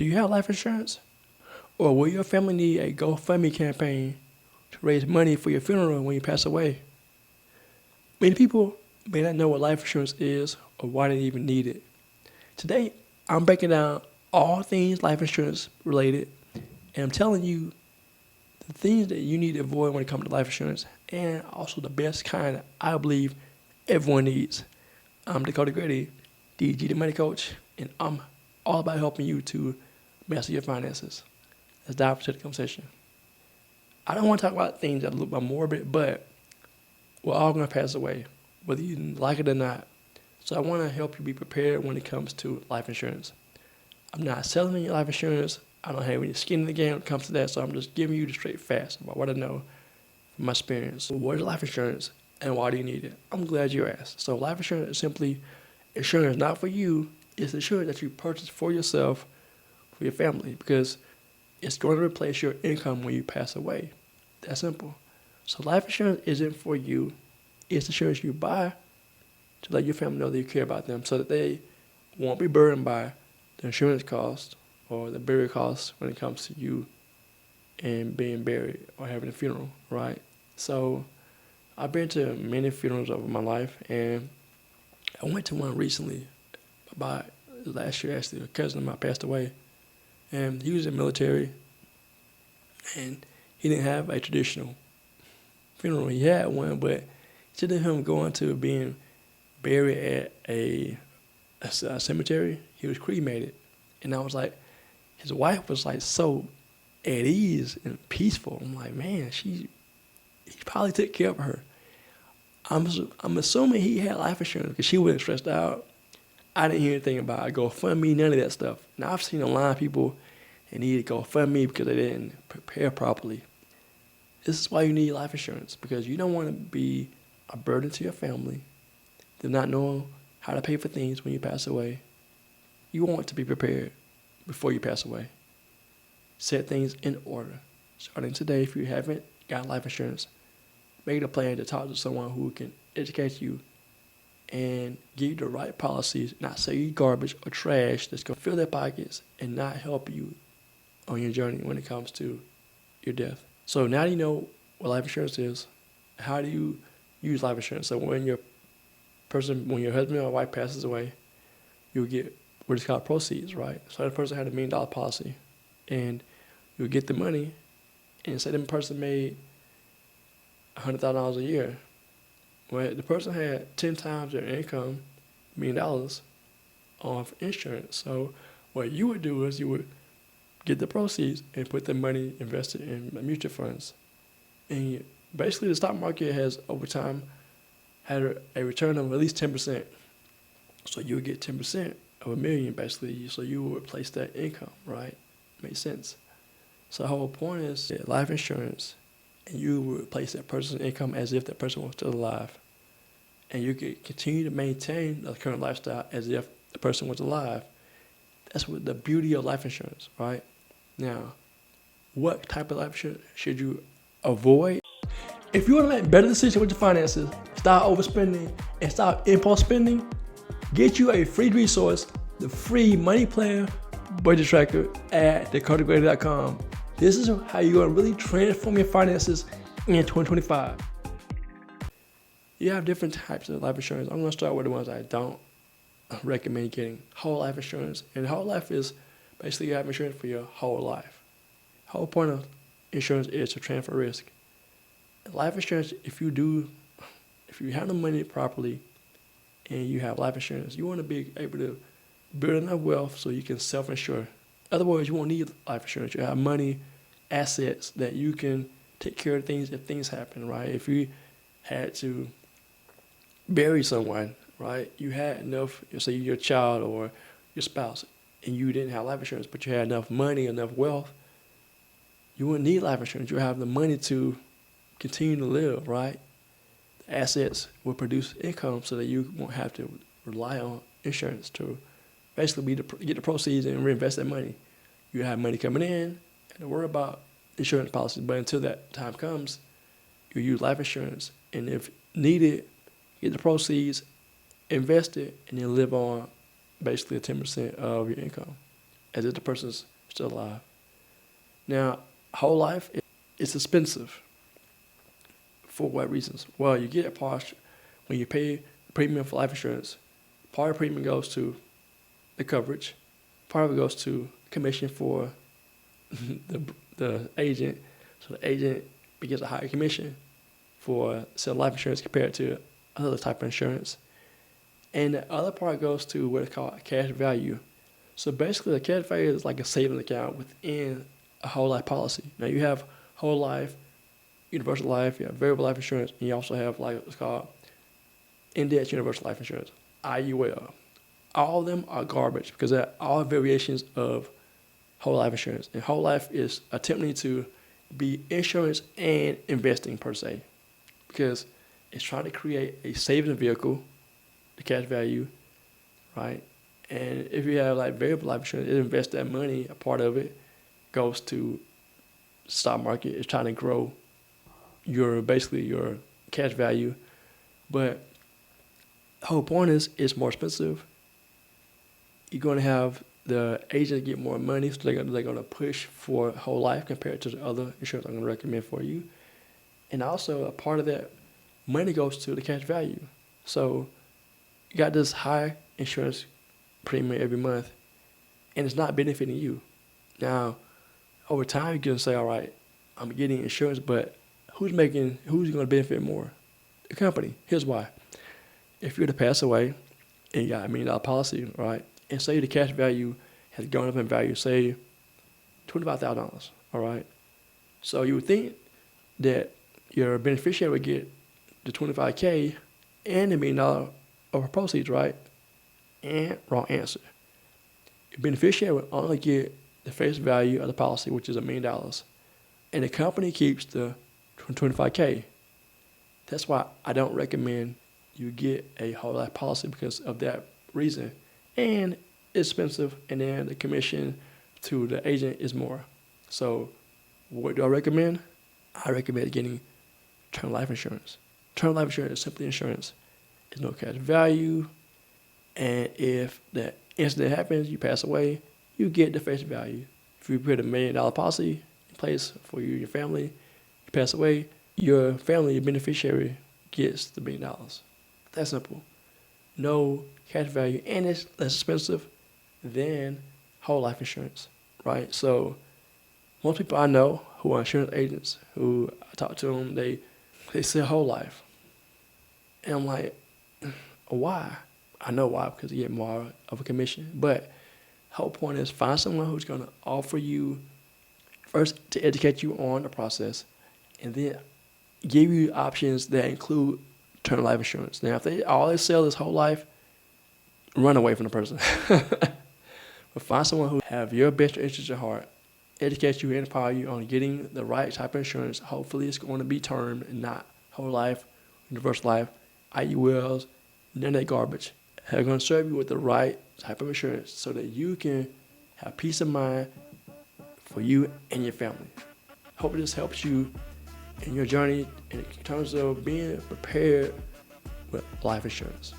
Do you have life insurance? Or will your family need a GoFundMe campaign to raise money for your funeral when you pass away? Many people may not know what life insurance is or why they even need it. Today, I'm breaking down all things life insurance related, and I'm telling you the things that you need to avoid when it comes to life insurance, and also the best kind that I believe everyone needs. I'm Dakota Grady, DG the Money Coach, and I'm all about helping you to master your finances. Let's dive into the conversation. I don't want to talk about things that look morbid, but we're all going to pass away, whether you like it or not. So I want to help you be prepared when it comes to life insurance. I'm not selling any life insurance. I don't have any skin in the game when it comes to that, so I'm just giving you the straight facts about what I know from my experience. What is life insurance and why do you need it? I'm glad you asked. So life insurance is simply insurance not for you. It's insurance that you purchase for yourself, for your family, because it's going to replace your income when you pass away. That's simple. So life insurance isn't for you. It's insurance you buy to let your family know that you care about them so that they won't be burdened by the insurance cost or the burial costs when it comes to you and being buried or having a funeral, right? So I've been to many funerals over my life, and I went to one recently about last year, actually. A cousin of mine passed away, and he was in the military, and he didn't have a traditional funeral. He had one, but instead of him going to being buried at a cemetery, he was cremated. And I was like, his wife was like so at ease and peaceful. I'm like, man, he probably took care of her. I'm assuming he had life insurance because she wasn't stressed out. I didn't hear anything about it. GoFundMe, none of that stuff. Now I've seen a lot of people that need to GoFundMe because they didn't prepare properly. This is why you need life insurance, because you don't want to be a burden to your family. They're not knowing how to pay for things when you pass away. You want to be prepared before you pass away. Set things in order. Starting today, if you haven't got life insurance, make it a plan to talk to someone who can educate you and give you the right policies, not sell you garbage or trash that's going to fill their pockets and not help you on your journey when it comes to your death. So now you know what life insurance is. How do you use life insurance? So when your husband or wife passes away, you'll get what is called proceeds, right? So that person had $1 million policy, and you'll get the money, and say that person made $100,000 a year. Well, the person had 10 times their income, $1 million, off insurance. So what you would do is you would get the proceeds and put the money invested in mutual funds. And basically the stock market has over time had a return of at least 10%. So you would get 10% of $1 million basically. So you would replace that income, right? Makes sense. So the whole point is that life insurance, and you would replace that person's income as if that person was still alive. And you could continue to maintain the current lifestyle as if the person was alive. That's what the beauty of life insurance, right? Now, what type of life insurance should you avoid? If you want to make better decisions with your finances, stop overspending, and stop impulse spending, get you a free resource, the free Money Plan Budget Tracker at dakotagrady.com. This is how you're going to really transform your finances in 2025. You have different types of life insurance. I'm going to start with the ones I don't recommend getting. Whole life insurance. And whole life is basically you have insurance for your whole life. The whole point of insurance is to transfer risk. Life insurance, if you handle money properly and you have life insurance, you want to be able to build enough wealth so you can self-insure. Otherwise, you won't need life insurance. You have money, assets that you can take care of things if things happen, right? If you had to bury someone, right? You had enough, say your child or your spouse, and you didn't have life insurance, but you had enough money, enough wealth, you wouldn't need life insurance. You have the money to continue to live, right? The assets will produce income so that you won't have to rely on insurance to basically get the proceeds and reinvest that money. You have money coming in and to worry about insurance policies, but until that time comes, you use life insurance, and if needed, get the proceeds, invest it, and then live on basically 10% of your income. as if the person's still alive. Now, whole life is expensive. For what reasons? Well, you get a part when you pay the premium for life insurance. Part of the premium goes to the coverage. Part of it goes to commission for the agent. So the agent gets a higher commission for selling life insurance compared to other type of insurance. And the other part goes to what is called cash value. So basically, the cash value is like a savings account within a whole life policy. Now you have whole life, universal life, you have variable life insurance, and you also have like what's called index universal life insurance, IUL. All of them are garbage because they're all variations of whole life insurance. And whole life is attempting to be insurance and investing per se, because it's trying to create a savings vehicle, the cash value, right? And if you have like variable life insurance, it invests that money, a part of it goes to stock market. It's trying to grow your cash value. But the whole point is it's more expensive. You're going to have the agent get more money, so they're going to push for whole life compared to the other insurance I'm going to recommend for you. And also a part of that money goes to the cash value. So you got this high insurance premium every month, and it's not benefiting you. Now, over time, you can say, all right, I'm getting insurance, but who's going to benefit more? The company. Here's why. If you were to pass away and you got $1 million policy, right, and say the cash value has gone up in value, say $25,000, all right? So you would think that your beneficiary would get the $25K and $1 million of proceeds, right? And wrong answer. Your beneficiary would only get the face value of the policy, which is $1 million, and the company keeps the $25K. That's why I don't recommend you get a whole life policy because of that reason. And it's expensive, and then the commission to the agent is more. So what do I recommend? I recommend getting term life insurance. Term life insurance is simply insurance. There's no cash value. And if that incident happens, you pass away, you get the face value. If you put $1 million policy in place for you and your family, you pass away, your family, your beneficiary, gets the $1 million. That's simple. No cash value, and it's less expensive than whole life insurance, right? So most people I know who are insurance agents, who I talk to them, they say whole life. And I'm like, why? I know why, because you get more of a commission. But the whole point is find someone who's going to offer you, first, to educate you on the process, and then give you options that include term life insurance. Now, if all they sell is whole life, run away from the person. But find someone who have your best interest at heart, educate you and empower you on getting the right type of insurance. Hopefully it's going to be term and not whole life, universal life, IULs, none of that garbage. They're going to serve you with the right type of insurance so that you can have peace of mind for you and your family. Hope this helps you in your journey in terms of being prepared with life insurance.